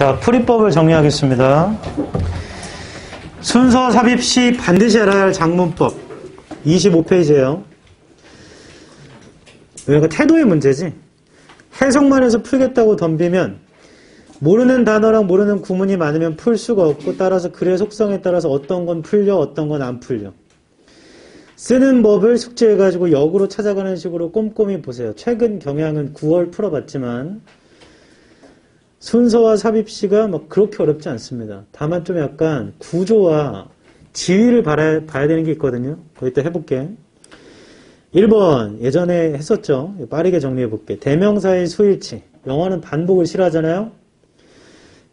자, 풀이법을 정리하겠습니다. 순서 삽입 시 반드시 알아야 할 작문법 25페이지예요. 이거 태도의 문제지. 해석만 해서 풀겠다고 덤비면 모르는 단어랑 모르는 구문이 많으면 풀 수가 없고, 따라서 글의 속성에 따라서 어떤 건 풀려 어떤 건 안 풀려. 쓰는 법을 숙지해가지고 역으로 찾아가는 식으로 꼼꼼히 보세요. 최근 경향은 9월 풀어봤지만 순서와 삽입시가 막 그렇게 어렵지 않습니다. 다만 좀 약간 구조와 지위를 봐야 되는 게 있거든요. 거기다 해볼게. 1번 예전에 했었죠. 빠르게 정리해볼게. 대명사의 수일치. 영어는 반복을 싫어하잖아요.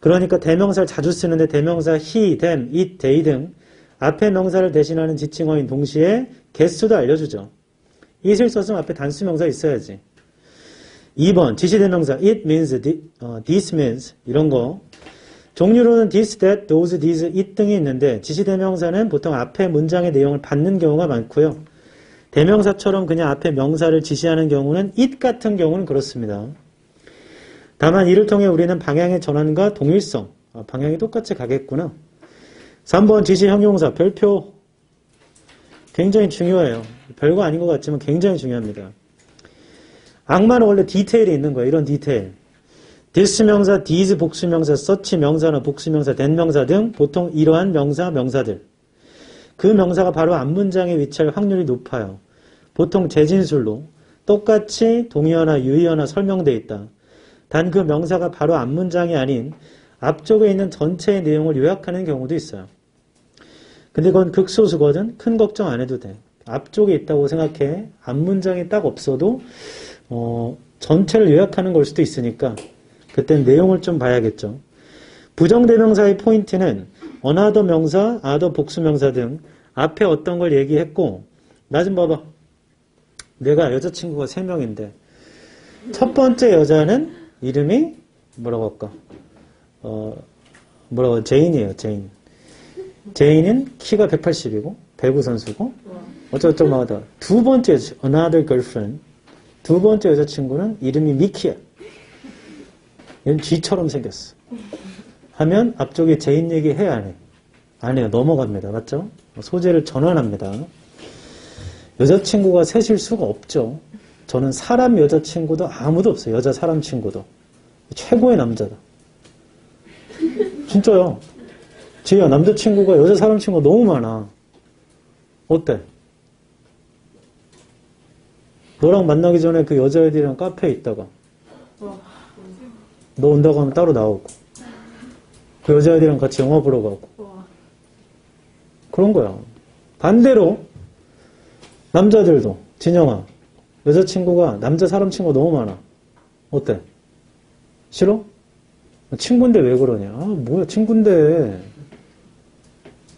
그러니까 대명사를 자주 쓰는데 대명사 he, them, it, they 등 앞에 명사를 대신하는 지칭어인 동시에 개수도 알려주죠. it을 썼으면 앞에 단수명사 있어야지. 2번 지시대명사 it means, this means 이런 거. 종류로는 this, that, those, these, it 등이 있는데 지시대명사는 보통 앞에 문장의 내용을 받는 경우가 많고요. 대명사처럼 그냥 앞에 명사를 지시하는 경우는 it 같은 경우는 그렇습니다. 다만 이를 통해 우리는 방향의 전환과 동일성, 방향이 똑같이 가겠구나. 3번 지시 형용사, 별표. 굉장히 중요해요. 별거 아닌 것 같지만 굉장히 중요합니다. 악마는 원래 디테일이 있는 거예요. 이런 디테일. this 명사, these 복수명사, such 명사나 복수명사, that 명사 등 보통 이러한 명사, 명사들. 그 명사가 바로 앞문장에 위치할 확률이 높아요. 보통 재진술로 똑같이 동의어나 유의어나 설명되어 있다. 단 그 명사가 바로 앞문장이 아닌 앞쪽에 있는 전체의 내용을 요약하는 경우도 있어요. 근데 그건 극소수거든. 큰 걱정 안 해도 돼. 앞쪽에 있다고 생각해. 앞문장이 딱 없어도 전체를 요약하는 걸 수도 있으니까 그땐 내용을 좀 봐야겠죠. 부정대명사의 포인트는 another 명사, other 복수명사 등 앞에 어떤 걸 얘기했고, 나 좀 봐봐. 내가 여자친구가 3명인데 첫 번째 여자는 이름이 뭐라고 할까? 제인이에요. 제인은 키가 180이고 배구 선수고 어쩌고저쩌고 하다. 두 번째 another girlfriend, 두 번째 여자친구는 이름이 미키야. 얘는 쥐처럼 생겼어. 하면 앞쪽에 제인 얘기 해야 안 해? 안 해요. 넘어갑니다. 맞죠? 소재를 전환합니다. 여자친구가 셋일 수가 없죠. 저는 사람 여자친구도 아무도 없어요. 여자 사람 친구도. 최고의 남자다. 진짜요. 지혜야, 남자친구가 여자 사람 친구가 너무 많아. 어때? 너랑 만나기 전에 그 여자애들이랑 카페에 있다가 너 온다고 하면 따로 나오고 그 여자애들이랑 같이 영화 보러 가고 그런 거야. 반대로 남자들도 진영아, 여자친구가 남자 사람 친구가 너무 많아. 어때? 싫어? 친구인데 왜 그러냐? 뭐야 친구인데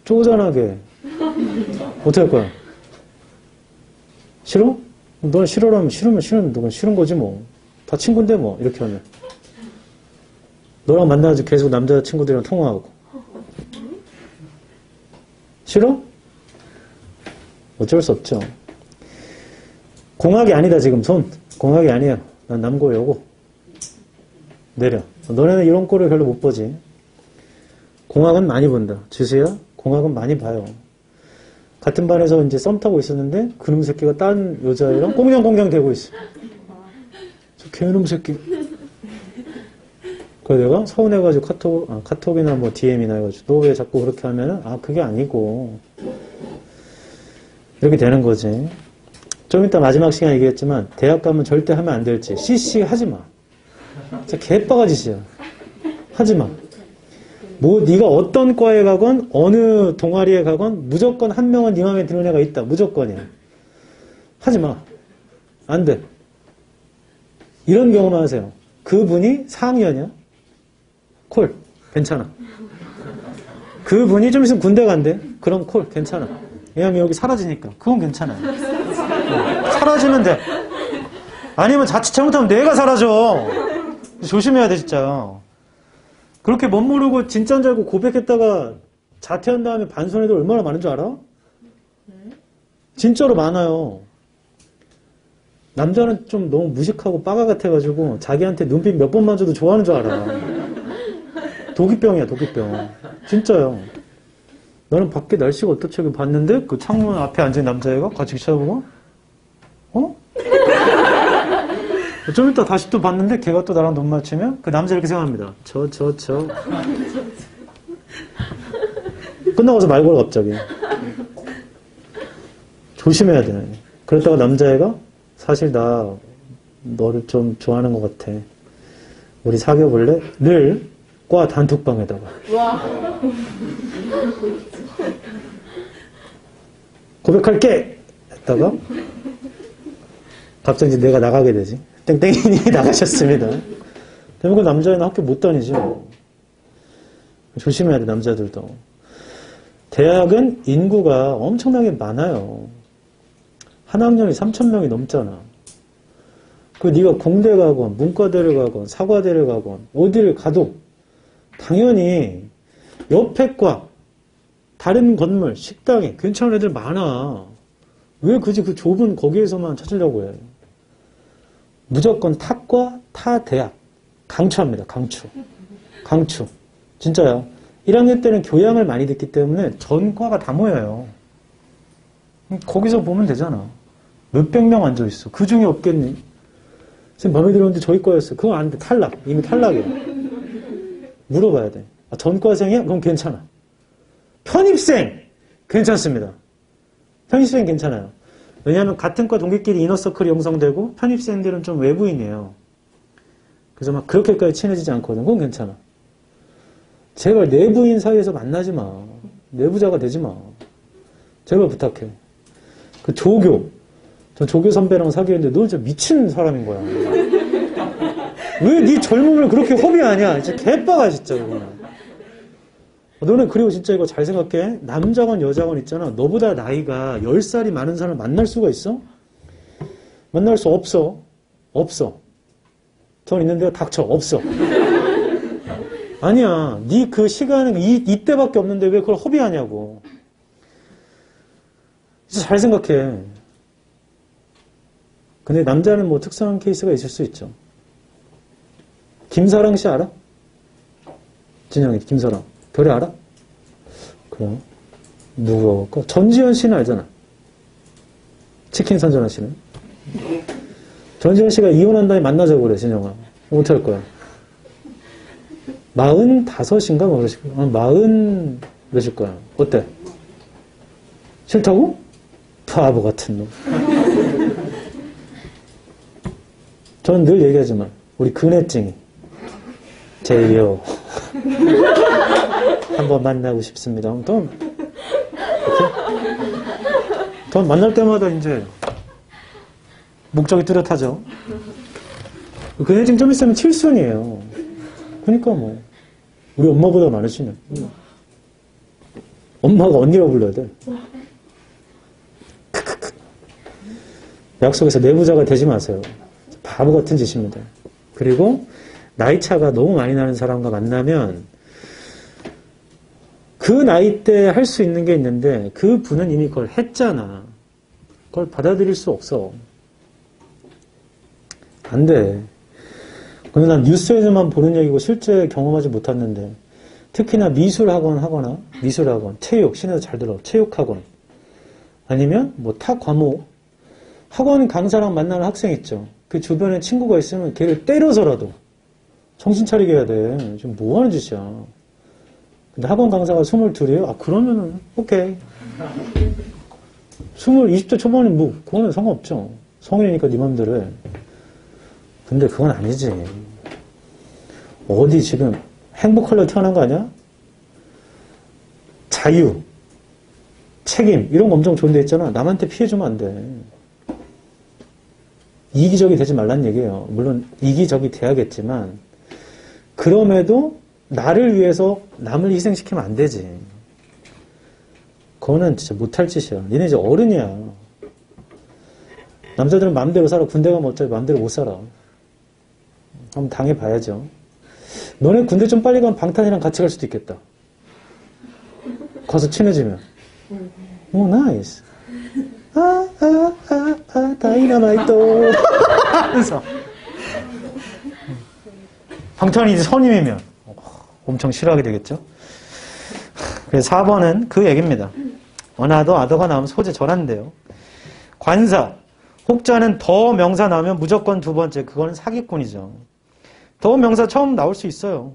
쪼잔하게 어떻게 할 거야? 싫어? 넌 싫어라면 싫으면 너는 싫은 거지 뭐. 다 친구인데 뭐 이렇게 하면 너랑 만나가지고 계속 남자친구들이랑 통화하고 싫어? 어쩔 수 없죠. 공학이 아니다 지금 손. 공학이 아니야. 난 남고여고. 내려. 너네는 이런 꼴을 별로 못 보지. 공학은 많이 본다. 주세요. 공학은 많이 봐요. 같은 반에서 이제 썸 타고 있었는데 그놈 새끼가 딴 여자애랑 꽁냥꽁냥 대고 있어. 저 개놈 새끼. 그래서 내가 서운해가지고 카톡이나 뭐 DM이나 해가지고 너 왜 자꾸 그렇게 하면은 그게 아니고 이렇게 되는 거지. 좀 이따 마지막 시간에 얘기했지만 대학 가면 절대 하면 안 될지 CC 하지 마. 진짜 개빠가지 짓이야. 하지 마. 뭐 네가 어떤 과에 가건 어느 동아리에 가건 무조건 한 명은 네 마음에 드는 애가 있다. 무조건이야. 하지 마. 안 돼. 이런 경우만 하세요. 그분이 4학년이야. 콜. 괜찮아. 그분이 좀 있으면 군대 간대. 그럼 콜. 괜찮아. 왜냐면 여기 사라지니까. 그건 괜찮아요. 사라지면 돼. 아니면 자칫 잘못하면 내가 사라져. 조심해야 돼 진짜. 그렇게 멋모르고 진짜인 줄 알고 고백했다가 자퇴한 다음에 반손 애들 얼마나 많은 줄 알아? 진짜로 많아요. 남자는 좀 너무 무식하고 빠가 같아가지고 자기한테 눈빛 몇 번만 줘도 좋아하는 줄 알아. 도기병이야, 도기병. 진짜요. 나는 밖에 날씨가 어떻지? 봤는데 그 창문 앞에 앉은 남자애가 같이 쳐다보고 어? 좀 이따 다시 또 봤는데 걔가 또 나랑 눈 맞추면 그 남자 이렇게 생각합니다. 저. 끝나고서 말 걸어 갑자기. 조심해야 돼. 그러다가 남자애가 사실 나 너를 좀 좋아하는 것 같아. 우리 사귀어볼래? 를 과 단톡방에다가. 와. 고백할게! 했다가 갑자기 이제 내가 나가게 되지. 땡땡이님이 나가셨습니다. 그러면 그 남자애는 학교 못 다니죠. 조심해야 돼, 남자들도. 대학은 인구가 엄청나게 많아요. 한 학년이 3,000명이 넘잖아. 그 네가 공대 가건, 문과대를 가건, 사과대를 가건, 어디를 가도 당연히 옆에 과, 다른 건물, 식당에 괜찮은 애들 많아. 왜 굳이 그 좁은 거기에서만 찾으려고 해. 무조건 타과, 타 대학. 강추합니다. 강추. 진짜요. 1학년 때는 교양을 많이 듣기 때문에 전과가 다 모여요. 거기서 보면 되잖아. 몇백 명 앉아있어. 그 중에 없겠니? 선생님 마음에 들었는데 저희 과였어요. 그건 안 돼. 탈락. 이미 탈락이야. 물어봐야 돼. 아, 전과생이야? 그럼 괜찮아. 편입생! 괜찮습니다. 편입생 괜찮아요. 왜냐하면 같은 과 동기끼리 이너서클이 형성되고 편입생들은 좀 외부인이에요. 그래서 막 그렇게까지 친해지지 않거든. 그건 괜찮아. 제발 내부인 사이에서 만나지 마. 내부자가 되지 마. 제발 부탁해. 그 조교. 전 조교 선배랑 사귀었는데 너 진짜 미친 사람인 거야. 왜 네 젊음을 그렇게 허비하냐. 진짜 개빠가 진짜 그냥. 너는 그리고 진짜 이거 잘 생각해. 남자건 여자건 있잖아. 너보다 나이가 10살이 많은 사람을 만날 수가 있어? 만날 수 없어. 없어. 전 있는데요. 닥쳐. 없어. 아니야. 네 그 시간은 이때밖에 없는데 왜 그걸 허비하냐고. 진짜 잘 생각해. 근데 남자는 뭐 특수한 케이스가 있을 수 있죠. 김사랑 씨 알아? 진영이 김사랑. 별이 알아? 그럼 누구가? 전지현 씨는 알잖아. 치킨 선전하시는. 전지현 씨가 이혼한 다음에 만나자고 그래, 진영아. 어떡할 거야? 45인가 뭐 그러실 거야. 40 그러실 거야. 어때? 싫다고? 바보 같은 놈. 저는 늘 얘기하지만 우리 근해증이 제이요. 한번 만나고 싶습니다. 돈 만날 때마다 이제 목적이 뚜렷하죠. 근해증 좀 있으면 칠순이에요. 그러니까 뭐 우리 엄마보다 많으시네. 엄마가 언니라고 불러야 돼. 약속에서 내부자가 되지 마세요. 바보 같은 짓입니다. 그리고 나이 차가 너무 많이 나는 사람과 만나면 그 나이 때 할 수 있는 게 있는데 그 분은 이미 그걸 했잖아. 그걸 받아들일 수 없어. 안 돼. 근데 난 뉴스에서만 보는 얘기고 실제 경험하지 못했는데 특히나 미술학원 하거나 미술학원, 체육, 신에서 잘 들어. 체육학원 아니면 뭐 타 과목 학원 강사랑 만나는 학생 있죠. 그 주변에 친구가 있으면 걔를 때려서라도 정신 차리게 해야 돼. 지금 뭐 하는 짓이야. 근데 학원 강사가 22이에요? 아, 그러면은, 오케이. 20대 초반에 뭐, 그거는 상관없죠. 성인이니까 네 맘대로 해. 근데 그건 아니지. 어디 지금 행복하려고 태어난 거 아니야? 자유, 책임, 이런 거 엄청 좋은 데 있잖아. 남한테 피해주면 안 돼. 이기적이 되지 말란 얘기예요. 물론 이기적이 돼야겠지만 그럼에도 나를 위해서 남을 희생시키면 안 되지. 그거는 진짜 못할 짓이야. 니네 이제 어른이야. 남자들은 마음대로 살아. 군대 가면 어차피 마음대로 못 살아. 한번 당해봐야죠. 너네 군대 좀 빨리 가면 방탄이랑 같이 갈 수도 있겠다. 가서 친해지면. 오, 나이스. 다이너마이트. 하면서. 방탄이 이제 선임이면. 엄청 싫어하게 되겠죠. 그래서 4번은 그 얘기입니다. 어나더, 아더가 나오면 소재 전환돼요. 관사. 혹자는 더 명사 나오면 무조건 두 번째. 그거는 사기꾼이죠. 더 명사 처음 나올 수 있어요.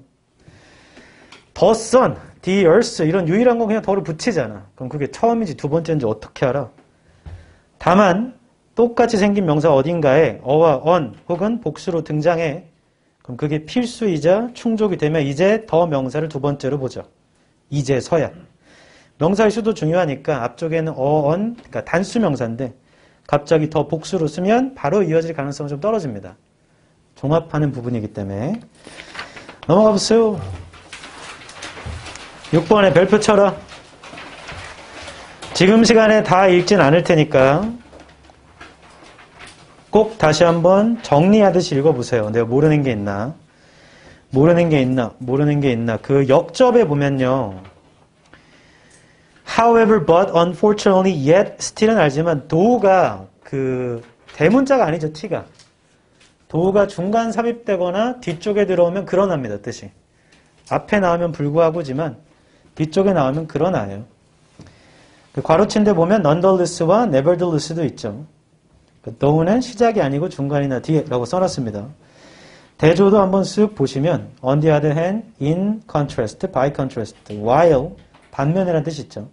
the sun, the earth 이런 유일한 건 그냥 더를 붙이잖아. 그럼 그게 처음인지 두 번째인지 어떻게 알아? 다만 똑같이 생긴 명사 어딘가에 어와 on 혹은 복수로 등장해. 그럼 그게 필수이자 충족이 되면 이제 더 명사를 두 번째로 보죠. 이제서야. 명사의 수도 중요하니까 앞쪽에는 on, 그러니까 단수 명사인데 갑자기 더 복수로 쓰면 바로 이어질 가능성은 좀 떨어집니다. 종합하는 부분이기 때문에. 넘어가 보세요. 6번에 별표 쳐라. 지금 시간에 다 읽진 않을 테니까 꼭 다시 한번 정리하듯이 읽어보세요. 내가 모르는 게 있나? 모르는 게 있나? 그 역접에 보면요. However, but, unfortunately, yet, still은 알지만 do가 그 대문자가 아니죠. t가. do가 중간 삽입되거나 뒤쪽에 들어오면 그러나입니다. 뜻이. 앞에 나오면 불구하고지만 뒤쪽에 나오면 그러나예요. 그 괄호친 데 보면 nonetheless와 nevertheless도 있죠. though는 시작이 아니고 중간이나 뒤에라고 써놨습니다. 대조도 한번 쓱 보시면 on the other hand, in contrast, by contrast, while 반면이라는 뜻이 있죠.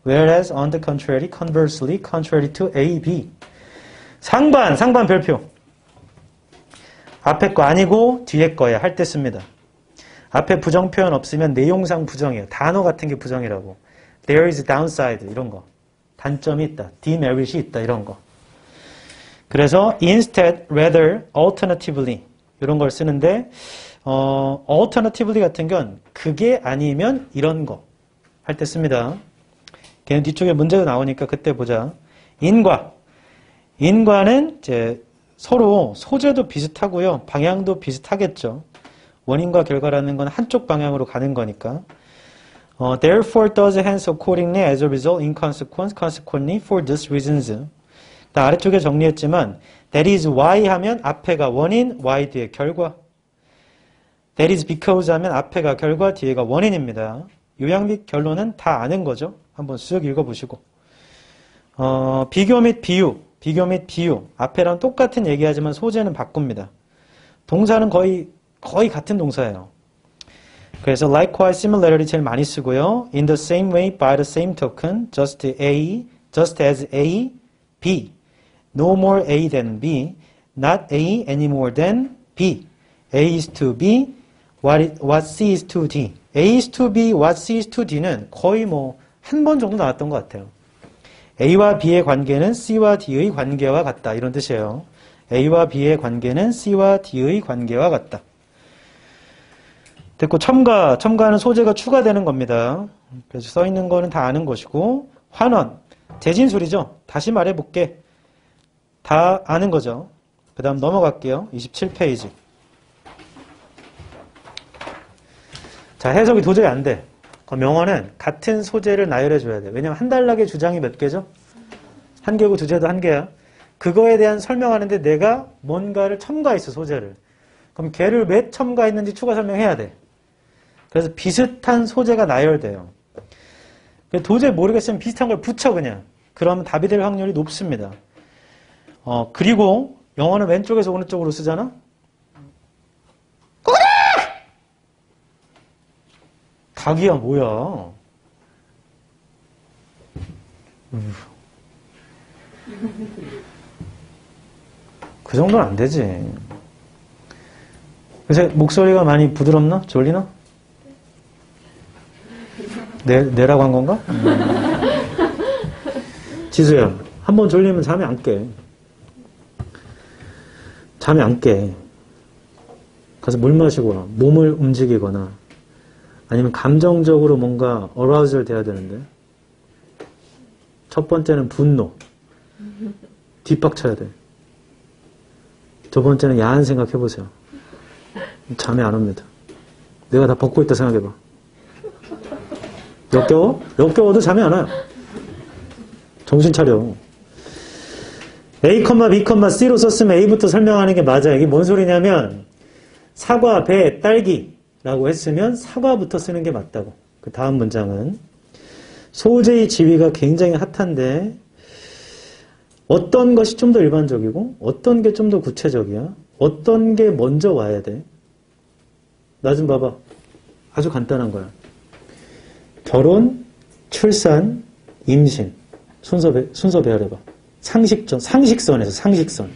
Whereas on the contrary, conversely, contrary to A, B. 상반 별표. 앞에 거 아니고 뒤에 거야 할 때 씁니다. 앞에 부정 표현 없으면 내용상 부정이에요. 단어 같은 게 부정이라고. There is a downside 이런 거. 단점이 있다. demerit이 있다 이런 거. 그래서 instead, rather, alternatively 이런 걸 쓰는데 alternatively 같은 건 그게 아니면 이런 거 할 때 씁니다. 걔는 뒤쪽에 문제가 나오니까 그때 보자. 인과는 이제 서로 소재도 비슷하고요. 방향도 비슷하겠죠. 원인과 결과라는 건 한쪽 방향으로 가는 거니까. Therefore does hence accordingly as a result in consequence consequently for these reasons. 나 아래쪽에 정리했지만 that is why 하면 앞에가 원인, why 뒤에 결과. that is because 하면 앞에가 결과, 뒤에가 원인입니다. 요약 및 결론은 다 아는 거죠. 한번 쓱 읽어보시고. 비교 및 비유. 앞에랑 똑같은 얘기하지만 소재는 바꿉니다. 동사는 거의 같은 동사예요. 그래서 likewise, similarly 제일 많이 쓰고요. in the same way, by the same token, just as A, B. No more A than B. Not A any more than B. A is to B. What C is to D. A is to B, what C is to D는 거의 한 번 정도 나왔던 것 같아요. A와 B의 관계는 C와 D의 관계와 같다. 이런 뜻이에요. A와 B의 관계는 C와 D의 관계와 같다. 됐고, 첨가는 소재가 추가되는 겁니다. 그래서 써 있는 거는 다 아는 것이고, 환원, 재진술이죠. 다시 말해볼게. 다 아는 거죠. 그 다음 넘어갈게요. 27페이지. 자, 해석이 도저히 안 돼. 명언은 같은 소재를 나열해줘야 돼. 왜냐면 한 단락의 주장이 몇 개죠? 한 개고 주제도 한 개야. 그거에 대한 설명하는데 내가 뭔가를 첨가했어, 소재를. 그럼 걔를 왜 첨가했는지 추가 설명해야 돼. 그래서 비슷한 소재가 나열돼요. 도저히 모르겠으면 비슷한 걸 붙여 그냥. 그러면 답이 될 확률이 높습니다. 그리고 영어는 왼쪽에서 오른쪽으로 쓰잖아? 닭이야 뭐야. 그 정도는 안 되지. 그래서 목소리가 많이 부드럽나? 졸리나? 내라고 한 건가? 지수야, 한번 졸리면 잠이 안 깨. 잠이 안 깨. 가서 물 마시고 와. 몸을 움직이거나 아니면 감정적으로 뭔가 어라우즈를 돼야 되는데. 첫 번째는 분노. 뒷박쳐야 돼. 두 번째는 야한 생각 해보세요. 잠이 안 옵니다. 내가 다 벗고 있다 생각해봐. 역겨워? 역겨워도 잠이 안 와요. 정신 차려. A, B, C로 썼으면 A부터 설명하는 게 맞아. 이게 뭔 소리냐면 사과, 배, 딸기 라고 했으면 사과부터 쓰는 게 맞다고. 그 다음 문장은 소재의 지위가 굉장히 핫한데 어떤 것이 좀 더 일반적이고 어떤 게 좀 더 구체적이야? 어떤 게 먼저 와야 돼? 나 좀 봐봐. 아주 간단한 거야. 결혼, 출산, 임신. 순서 배열해봐. 상식선에서 상식선.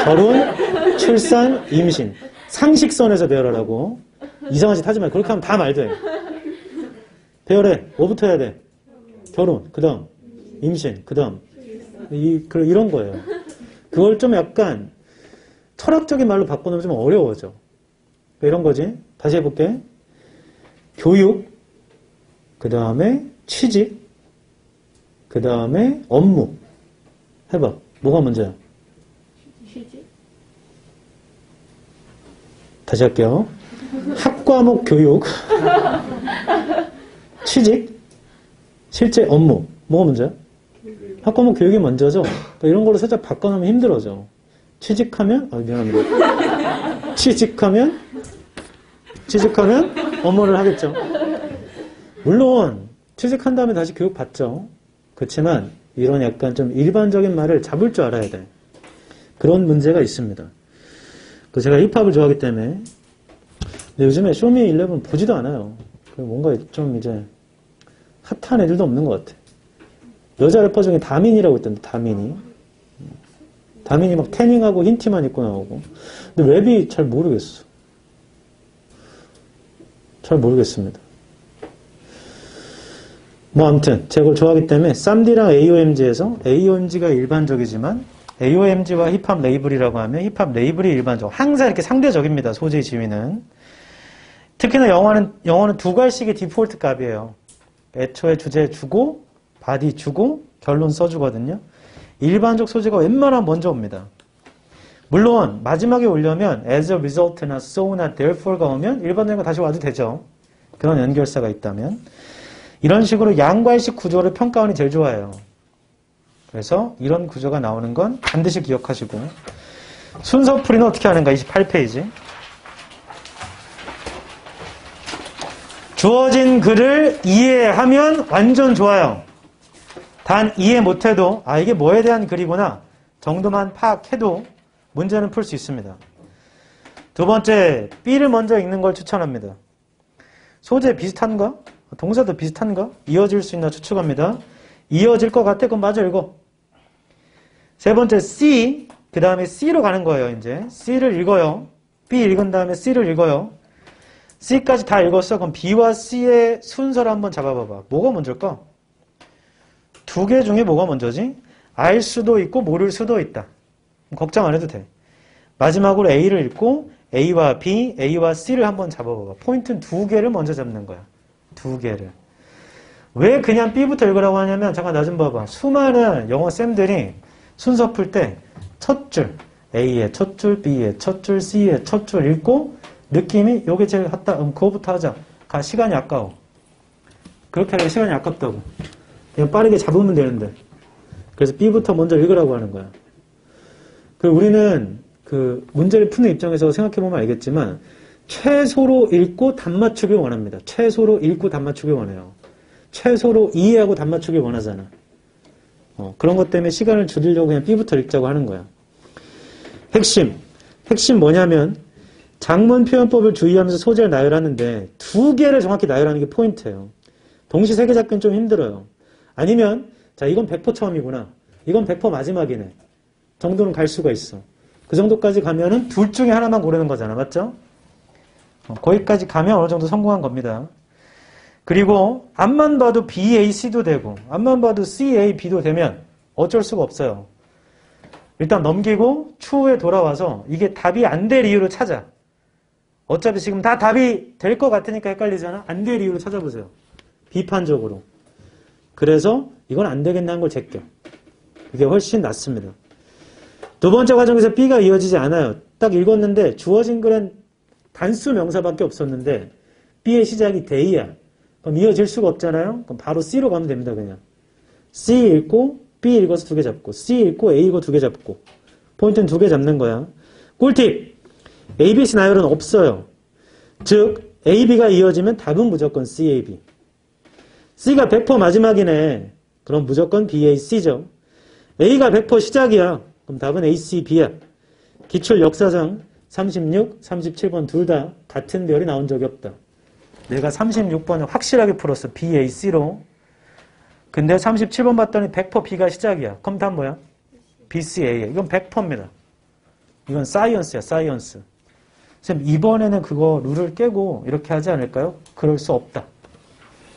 결혼, 출산, 임신. 상식선에서 배열하라고. 이상한 짓 하지 마. 그렇게 하면 다 말돼. 배열해. 뭐부터 해야 돼? 결혼, 그 다음 임신, 그 다음 이런 거예요. 그걸 좀 약간 철학적인 말로 바꿔놓으면 좀 어려워져. 이런 거지. 다시 해볼게. 교육, 그 다음에 취직, 그 다음에 업무. 해봐. 뭐가 먼저야? 취직? 다시 할게요. 학과목 교육, 취직, 실제 업무. 뭐가 먼저야? 학과목 교육이 먼저죠? 그러니까 이런 걸로 살짝 바꿔놓으면 힘들어져. 취직하면, 미안합니다. 취직하면 업무를 하겠죠. 물론, 취직한 다음에 다시 교육 받죠. 그렇지만, 이런 약간 좀 일반적인 말을 잡을 줄 알아야 돼. 그런 문제가 있습니다. 제가 힙합을 좋아하기 때문에. 근데 요즘에 쇼미11 보지도 않아요. 뭔가 좀 이제, 핫한 애들도 없는 것 같아. 여자 래퍼 중에 다민이라고 있던데, 다민이. 다민이 막 태닝하고 흰 티만 입고 나오고. 근데 랩이 잘 모르겠어. 잘 모르겠습니다. 뭐 아무튼 제가 그걸 좋아하기 때문에 쌈디랑 AOMG에서 AOMG가 일반적이지만 AOMG와 힙합 레이블이라고 하면 힙합 레이블이 일반적. 항상 이렇게 상대적입니다. 소재의 지위는. 특히나 영어는 두 갈씩의 디폴트 값이에요. 애초에 주제 주고 바디 주고 결론 써주거든요. 일반적 소재가 웬만하면 먼저 옵니다. 물론 마지막에 오려면 as a result나 so나 therefore가 오면 일반적인 거 다시 와도 되죠. 그런 연결사가 있다면. 이런 식으로 양괄식 구조를 평가원이 제일 좋아해요. 그래서 이런 구조가 나오는 건 반드시 기억하시고. 순서풀이는 어떻게 하는가? 28페이지. 주어진 글을 이해하면 완전 좋아요. 단 이해 못해도 이게 뭐에 대한 글이구나 정도만 파악해도 문제는 풀 수 있습니다. 두 번째, B를 먼저 읽는 걸 추천합니다. 소재 비슷한가? 동사도 비슷한가? 이어질 수 있나 추측합니다. 이어질 것 같아? 그럼 마저 읽어. 세 번째, C. 그 다음에 C로 가는 거예요, 이제. C를 읽어요. B 읽은 다음에 C를 읽어요. C까지 다 읽었어. 그럼 B와 C의 순서를 한번 잡아봐봐. 뭐가 먼저일까? 두 개 중에 뭐가 먼저지? 알 수도 있고 모를 수도 있다. 걱정 안 해도 돼. 마지막으로 A를 읽고 A와 B, A와 C를 한번 잡아봐봐. 포인트는 두 개를 먼저 잡는 거야. 두 개를. 왜 그냥 B부터 읽으라고 하냐면 잠깐 나 좀 봐봐. 수많은 영어 쌤들이 순서 풀 때 첫 줄, A의 첫 줄, B의 첫 줄, C의 첫 줄 읽고 느낌이 요게 제일 핫다. 그거부터 하자. 시간이 아까워. 그렇게 하면 시간이 아깝다고. 그냥 빠르게 잡으면 되는데. 그래서 B부터 먼저 읽으라고 하는 거야. 우리는 문제를 푸는 입장에서 생각해보면 알겠지만 최소로 읽고 답 맞추길 원합니다. 최소로 읽고 답 맞추길 원해요. 최소로 이해하고 답 맞추길 원하잖아. 그런 것 때문에 시간을 줄이려고 그냥 B부터 읽자고 하는 거야. 핵심 뭐냐면 장문 표현법을 주의하면서 소재를 나열하는데 두 개를 정확히 나열하는 게 포인트예요. 동시 세 개 잡기는 좀 힘들어요. 아니면 자 이건 100% 처음이구나. 이건 100% 마지막이네. 정도는 갈 수가 있어. 그 정도까지 가면은 둘 중에 하나만 고르는 거잖아. 맞죠? 거기까지 가면 어느 정도 성공한 겁니다. 그리고 앞만 봐도 B, A, C도 되고 앞만 봐도 C, A, B도 되면 어쩔 수가 없어요. 일단 넘기고 추후에 돌아와서 이게 답이 안 될 이유를 찾아. 어차피 지금 다 답이 될 것 같으니까 헷갈리잖아. 안 될 이유를 찾아보세요. 비판적으로. 그래서 이건 안 되겠다는 걸 제껴. 이게 훨씬 낫습니다. 두 번째 과정에서 B가 이어지지 않아요. 딱 읽었는데 주어진 글은 단수 명사밖에 없었는데 B의 시작이 day야. 그럼 이어질 수가 없잖아요. 그럼 바로 C로 가면 됩니다. 그냥 C 읽고 B 읽어서 두 개 잡고 C 읽고 A 읽고 두 개 잡고 포인트는 두 개 잡는 거야. 꿀팁! ABC 나열은 없어요. 즉 A, B가 이어지면 답은 무조건 C, A, B. C가 100% 마지막이네. 그럼 무조건 B, A, C죠. A가 100% 시작이야. 그럼 답은 A, C, B야. 기출 역사상 36, 37번 둘 다 같은 별이 나온 적이 없다. 내가 36번을 확실하게 풀었어. B, A, C로. 근데 37번 봤더니 100% B가 시작이야. 그럼 답 뭐야? B, C, A야. 이건 100%입니다. 이건 사이언스야, 사이언스. 선생님, 이번에는 그거 룰을 깨고 이렇게 하지 않을까요? 그럴 수 없다.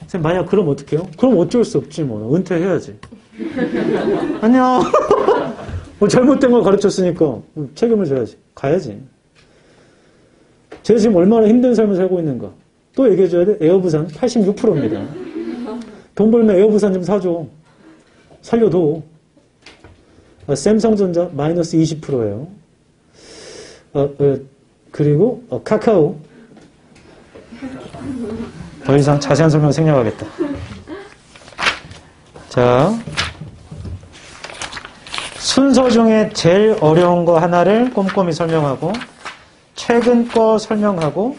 선생님, 만약 그럼 어떻게 해요? 그럼 어쩔 수 없지, 뭐. 은퇴해야지. 안녕. 뭐 잘못된 걸 가르쳤으니까 책임을 져야지. 가야지. 제가 지금 얼마나 힘든 삶을 살고 있는가. 또 얘기해줘야 돼? 에어부산 86%입니다. 돈 벌면 에어부산 좀 사줘. 살려도. 샘성전자 마이너스 20%예요. 그리고 카카오. 더 이상 자세한 설명 생략하겠다. 자, 순서 중에 제일 어려운 거 하나를 꼼꼼히 설명하고 최근 거 설명하고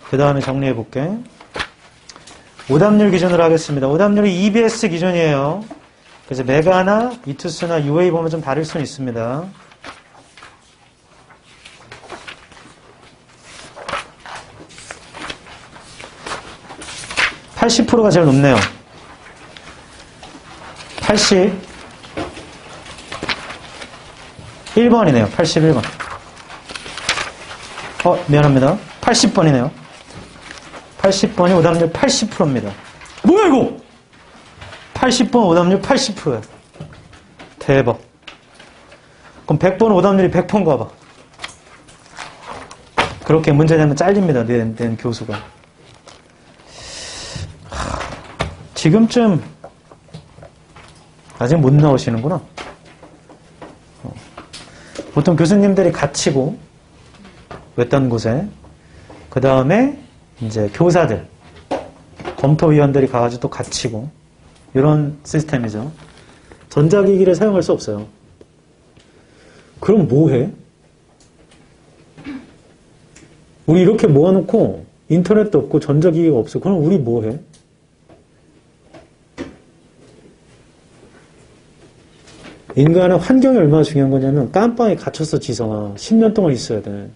그 다음에 정리해 볼게. 오답률 기준으로 하겠습니다. 오답률이 EBS 기준이에요. 그래서 메가나 이투스나 UA 보면 좀 다를 수는 있습니다. (80%가) 제일 높네요. 81번이네요. 81번. 미안합니다. 80번이네요. 80번이 오답률 80%입니다. 뭐야 이거? 80번 오답률 80%야. 대박. 그럼 100번 오답률이 100%인가 봐. 그렇게 문제 내면 잘립니다. 낸 교수가. 지금쯤 아직 못 나오시는구나. 보통 교수님들이 갇히고 외딴 곳에 그 다음에 이제 교사들 검토위원들이 가가지고 또 갇히고 이런 시스템이죠. 전자기기를 사용할 수 없어요. 그럼 뭐 해? 우리 이렇게 모아놓고 인터넷도 없고 전자기기가 없어. 그럼 우리 뭐 해? 인간은 환경이 얼마나 중요한 거냐면 깜빵에 갇혔어. 지성아. 10년 동안 있어야 돼.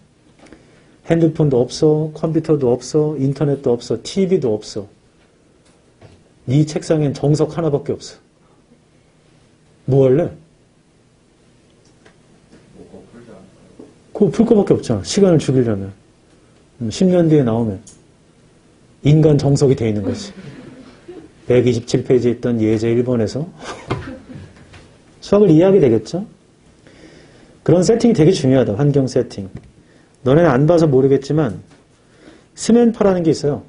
핸드폰도 없어. 컴퓨터도 없어. 인터넷도 없어. TV도 없어. 네 책상엔 정석 하나밖에 없어. 뭐 할래? 그거 풀 거밖에 없잖아. 시간을 죽이려면. 10년 뒤에 나오면 인간 정석이 돼 있는 거지. 127페이지에 있던 예제 1번에서 수학을 이해하게 되겠죠? 그런 세팅이 되게 중요하다. 환경 세팅. 너네는 안 봐서 모르겠지만 스맨파라는 게 있어요.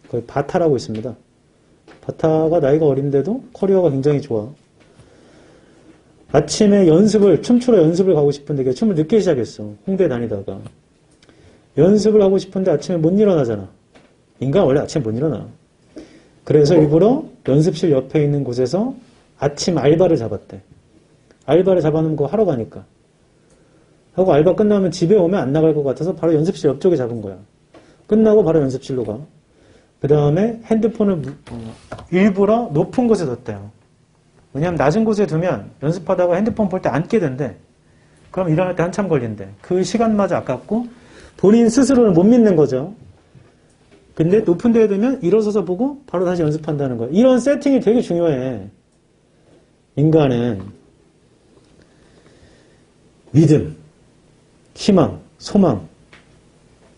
거기 바타라고 있습니다. 바타가 나이가 어린데도 커리어가 굉장히 좋아. 아침에 춤추러 연습을 가고 싶은데 춤을 늦게 시작했어. 홍대 다니다가. 연습을 하고 싶은데 아침에 못 일어나잖아. 인간 원래 아침에 못 일어나. 그래서 일부러 연습실 옆에 있는 곳에서 아침 알바를 잡았대. 알바를 잡아놓은 거 하러 가니까. 하고 알바 끝나면 집에 오면 안 나갈 것 같아서 바로 연습실 옆쪽에 잡은 거야. 끝나고 바로 연습실로 가. 그 다음에 핸드폰을 일부러 높은 곳에 뒀대요. 왜냐면 낮은 곳에 두면 연습하다가 핸드폰 볼 때 앉게 된대. 그럼 일어날 때 한참 걸린대. 그 시간마저 아깝고 본인 스스로를 못 믿는 거죠. 근데 높은 데에 두면 일어서서 보고 바로 다시 연습한다는 거야. 이런 세팅이 되게 중요해. 인간은 믿음, 희망, 소망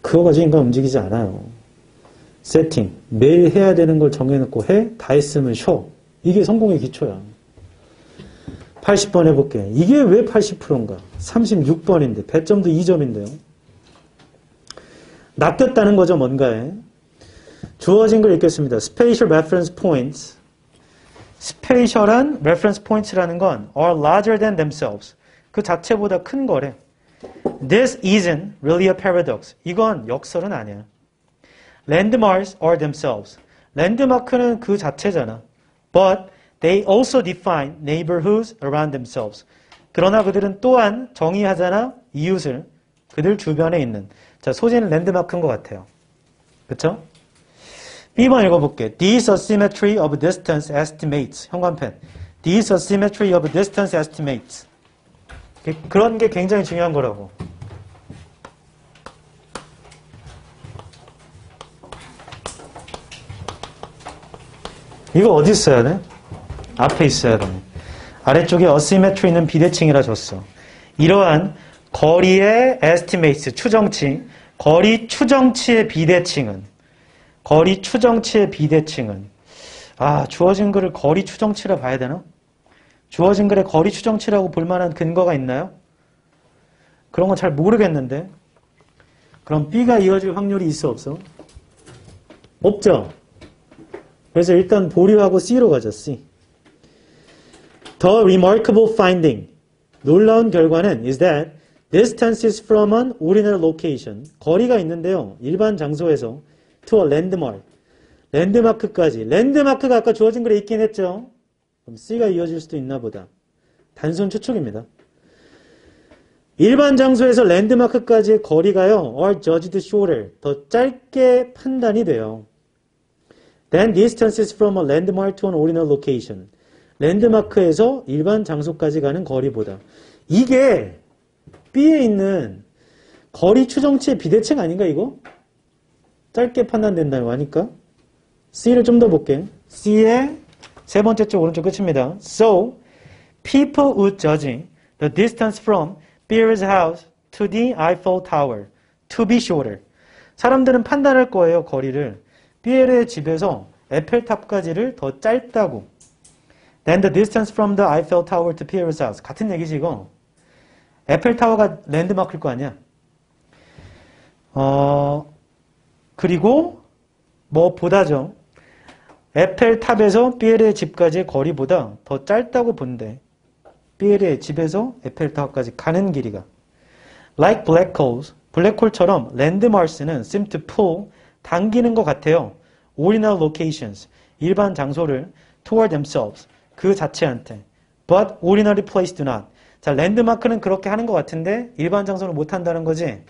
그거 가지고 인간 움직이지 않아요. 세팅, 매일 해야 되는 걸 정해놓고 해, 다 했으면 쉬어. 이게 성공의 기초야. 80번 해볼게. 이게 왜 80%인가? 36번인데 배점도 2점인데요. 낚였다는 거죠, 뭔가에. 주어진 걸 읽겠습니다. Spatial reference points. 스페이셜한 reference points라는 건 are larger than themselves. 그 자체보다 큰 거래. This isn't really a paradox. 이건 역설은 아니야. Landmarks are themselves. 랜드마크는 그 자체잖아. But they also define neighborhoods around themselves. 그러나 그들은 또한 정의하잖아. 이웃을. 그들 주변에 있는. 자, 소재는 랜드마크인 것 같아요. 그쵸? B번 읽어볼게. These asymmetry of distance estimates. 현관펜. These asymmetry of distance estimates. 그런 게 굉장히 중요한 거라고. 이거 어디 있어야 돼? 앞에 있어야 돼. 아래쪽에 asymmetry는 비대칭이라 줬어. 이러한 거리의 estimates, 추정치, 거리 추정치의 비대칭은 주어진 글을 거리 추정치라 봐야 되나? 주어진 글의 거리 추정치라고 볼 만한 근거가 있나요? 그런 건 잘 모르겠는데. 그럼 B가 이어질 확률이 있어 없어? 없죠? 그래서 일단 보류하고 C로 가자. C. The remarkable finding. 놀라운 결과는 is that distances from an ordinary location. 거리가 있는데요. 일반 장소에서 to a landmark. 랜드마크까지. 랜드마크가 아까 주어진 글에 있긴 했죠. 그럼 C가 이어질 수도 있나 보다. 단순 추측입니다. 일반 장소에서 랜드마크까지의 거리가요. are judged shorter. 더 짧게 판단이 돼요. Then distances from a landmark to an ordinary location. 랜드마크에서 일반 장소까지 가는 거리보다. 이게 B에 있는 거리 추정치의 비대칭 아닌가 이거? 짧게 판단된다고 하니까. C를 좀 더 볼게. C의 세 번째 쪽 오른쪽 끝입니다. So, people would judge the distance from Beer's house to the Eiffel Tower to be shorter. 사람들은 판단할 거예요. 거리를. 피에르의 집에서 에펠탑까지를 더 짧다고. Then the distance from the Eiffel Tower to Pierre's house. 같은 얘기지 이거. 에펠타워가 랜드마크일 거 아니야. 그리고 뭐보다죠. 에펠탑에서 피에르의 집까지의 거리보다 더 짧다고 본대. 피에르의 집에서 에펠타워까지 가는 길이가. Like black holes. 블랙홀처럼 랜드마크는 seem to pull. 당기는 것 같아요. Ordinary locations. 일반 장소를 toward themselves. 그 자체한테. But ordinary place do not. 자, 랜드마크는 그렇게 하는 것 같은데 일반 장소는 못 한다는 거지.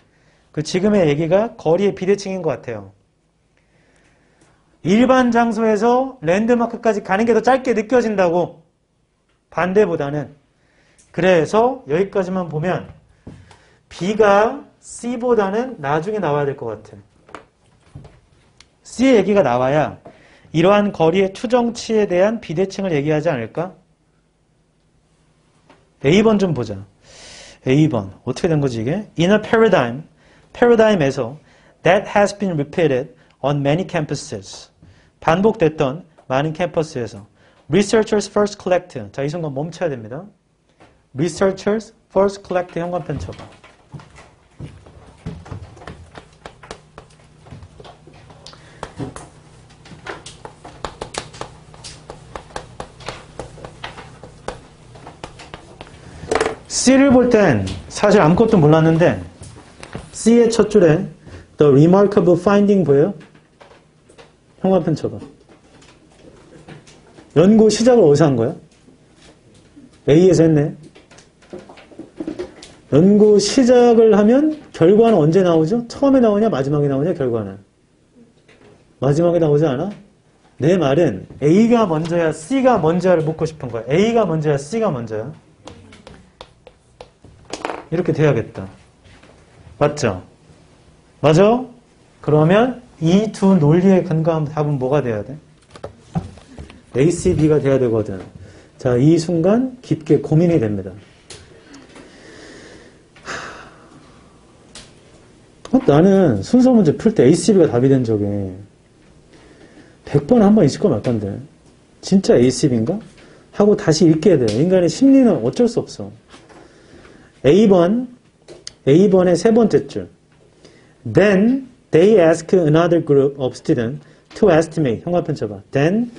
그 지금의 얘기가 거리의 비대칭인 것 같아요. 일반 장소에서 랜드마크까지 가는 게 더 짧게 느껴진다고. 반대보다는. 그래서 여기까지만 보면 B가 C보다는 나중에 나와야 될 것 같아. C의 얘기가 나와야 이러한 거리의 추정치에 대한 비대칭을 얘기하지 않을까? A번 좀 보자. A번. 어떻게 된 거지 이게? In a paradigm. paradigm에서 that has been repeated on many campuses. 반복됐던 많은 캠퍼스에서 researchers first collect. 자, 이 순간 멈춰야 됩니다. researchers first collect 현관펜 쳐봐. C를 볼 땐 사실 아무것도 몰랐는데 C의 첫 줄에 The remarkable finding 보여요? 현관펜 쳐봐. 연구 시작을 어디서 한 거야? A에서 했네. 연구 시작을 하면 결과는 언제 나오죠? 처음에 나오냐 마지막에 나오냐 결과는? 마지막에 나오지 않아? 내 말은 A가 먼저야 C가 먼저야를 묻고 싶은 거야. A가 먼저야 C가 먼저야? 이렇게 돼야겠다. 맞죠? 맞아? 그러면 이 두 논리에 근거한 답은 뭐가 돼야 돼? A, C, B가 돼야 되거든. 자, 이 순간 깊게 고민이 됩니다. 나는 순서 문제 풀 때 A, C, B가 답이 된 적이 100번에 한 번 있을 거 말건데 진짜 A, C, B인가? 하고 다시 읽게 돼. 인간의 심리는 어쩔 수 없어. A번의 세 번째 줄. Then they ask another group of students to estimate. 현관펜 쳐봐. Then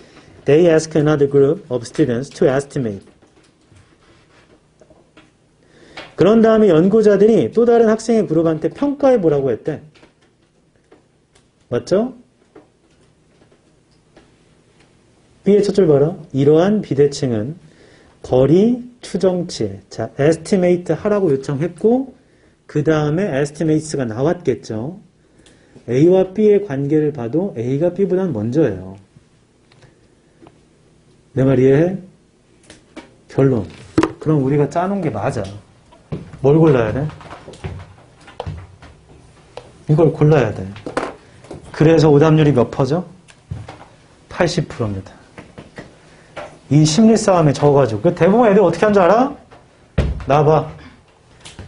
they ask another group of students to estimate. 그런 다음에 연구자들이 또 다른 학생의 그룹한테 평가해 보라고 했대. 맞죠? B의 첫 줄 봐라. 이러한 비대칭은 거리 추정치, 자, estimate 하라고 요청했고 그 다음에 estimates가 나왔겠죠. A와 B의 관계를 봐도 A가 B보다는 먼저예요. 내 말 이해해? 결론. 그럼 우리가 짜놓은 게 맞아. 뭘 골라야 돼? 이걸 골라야 돼. 그래서 오답률이 몇 퍼죠? 80%입니다. 이 심리 싸움에 져가지고. 그 대부분 애들 어떻게 한 줄 알아? 나봐.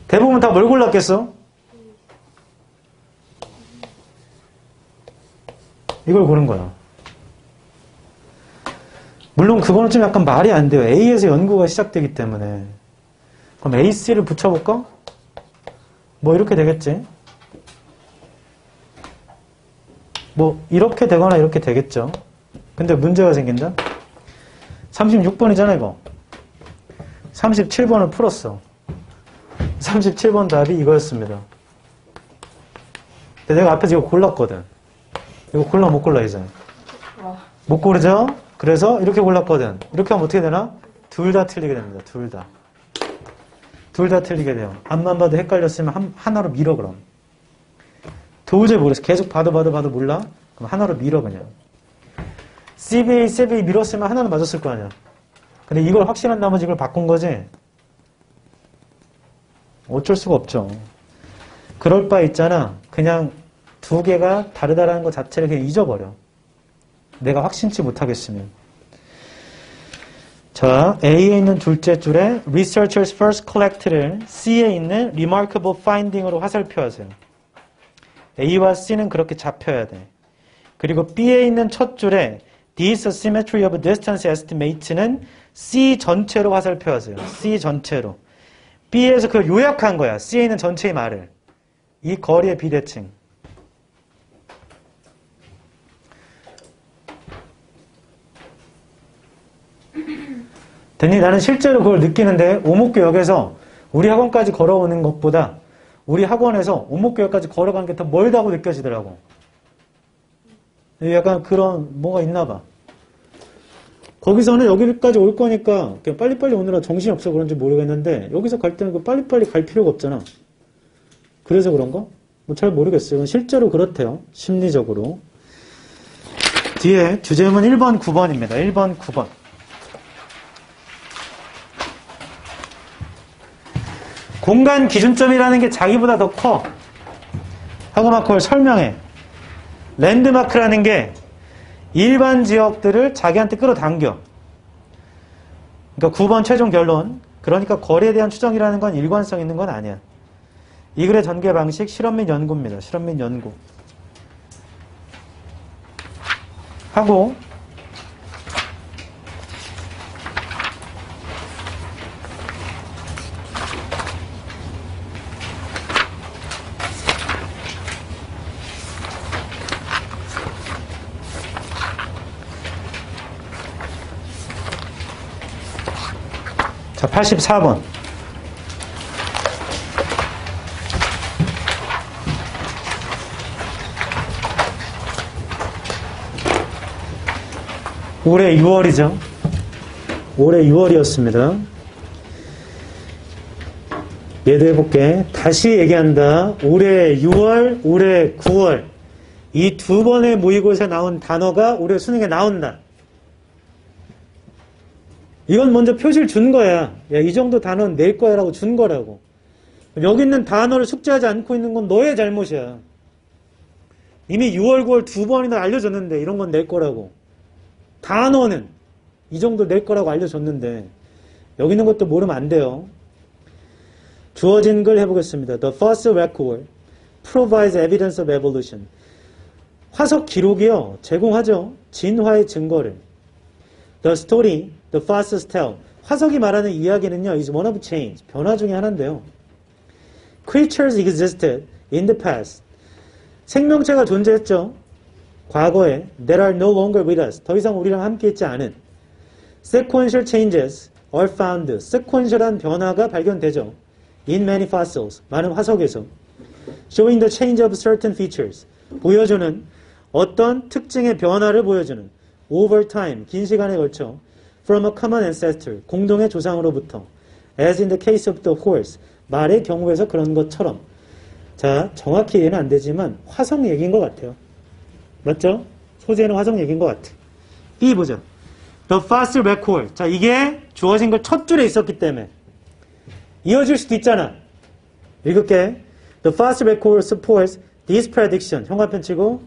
대부분 다 뭘 골랐겠어? 이걸 고른 거야. 물론 그거는 좀 약간 말이 안 돼요. A에서 연구가 시작되기 때문에. 그럼 A, C를 붙여볼까? 뭐 이렇게 되겠지? 뭐 이렇게 되거나 이렇게 되겠죠. 근데 문제가 생긴다. 36번이잖아 이거. 37번을 풀었어. 37번 답이 이거였습니다. 근데 내가 앞에서 이거 골랐거든. 이거 골라 못 골라 이제? 못 고르죠? 그래서 이렇게 골랐거든. 이렇게 하면 어떻게 되나? 둘 다 틀리게 됩니다. 둘 다. 둘 다 틀리게 돼요. 앞만 봐도 헷갈렸으면 하나로 밀어 그럼. 도저히 모르겠어. 계속 봐도 몰라? 그럼 하나로 밀어 그냥. CBA 밀었으면 하나는 맞았을 거 아니야. 근데 이걸 확신한 나머지 이걸 바꾼 거지? 어쩔 수가 없죠. 그럴 바 있잖아. 그냥 두 개가 다르다라는 것 자체를 그냥 잊어버려. 내가 확신치 못하겠으면. 자, A에 있는 둘째 줄에 Researchers first collect를 C에 있는 Remarkable finding으로 화살표하세요. A와 C는 그렇게 잡혀야 돼. 그리고 B에 있는 첫 줄에 This symmetry of distance estimates는 C 전체로 화살표하세요. C 전체로. B에서 그걸 요약한 거야. C에 있는 전체의 말을. 이 거리의 비대칭. 됐니? 나는 실제로 그걸 느끼는데 오목교역에서 우리 학원까지 걸어오는 것보다 우리 학원에서 오목교역까지 걸어가는 게 더 멀다고 느껴지더라고. 약간 그런 뭐가 있나 봐. 거기서는 여기까지 올 거니까 그냥 빨리빨리 오느라 정신이 없어 그런지 모르겠는데 여기서 갈 때는 빨리빨리 갈 필요가 없잖아. 그래서 그런가? 뭐 잘 모르겠어요. 이건 실제로 그렇대요. 심리적으로. 뒤에 주제문 1번, 9번입니다. 1번, 9번. 공간 기준점이라는 게 자기보다 더 커. 하고 막 그걸 설명해. 랜드마크라는 게 일반 지역들을 자기한테 끌어당겨. 그러니까 9번 최종 결론. 그러니까 거리에 대한 추정이라는 건 일관성 있는 건 아니야. 이 글의 전개 방식 실험 및 연구입니다. 실험 및 연구. 하고 자, 84번. 올해 6월이죠. 올해 6월이었습니다. 얘도 해볼게. 다시 얘기한다. 올해 6월, 올해 9월. 이 두 번의 모의고사에 나온 단어가 올해 수능에 나온다. 이건 먼저 표시를 준 거야. 야, 이 정도 단어는 낼 거야 라고 준 거라고. 여기 있는 단어를 숙지하지 않고 있는 건 너의 잘못이야. 이미 6월, 9월 두 번이나 알려줬는데 이런 건 낼 거라고. 단어는 이 정도 낼 거라고 알려줬는데 여기 있는 것도 모르면 안 돼요. 주어진 글 해보겠습니다. The fossil record provides evidence of evolution. 화석 기록이요. 제공하죠. 진화의 증거를. The story the fossils tell. 화석이 말하는 이야기는요. is one of change. 변화 중에 하나인데요. Creatures existed in the past. 생명체가 존재했죠. 과거에 that are no longer with us. 더 이상 우리랑 함께 있지 않은. Sequential changes are found. sequential한 변화가 발견되죠. In many fossils. 많은 화석에서. Showing the change of certain features. 보여주는 어떤 특징의 변화를 보여주는. Over time. 긴 시간에 걸쳐. From a common ancestor. 공동의 조상으로부터. As in the case of the horse. 말의 경우에서 그런 것처럼. 자, 정확히 이해는 안 되지만 화성 얘기인 것 같아요. 맞죠? 소재는 화성 얘기인 것 같아. B 보자. The fossil record. 자, 이게 주어진 걸 첫 줄에 있었기 때문에 이어질 수도 있잖아. 읽을게. The fossil record supports this prediction. 현관펜 치고.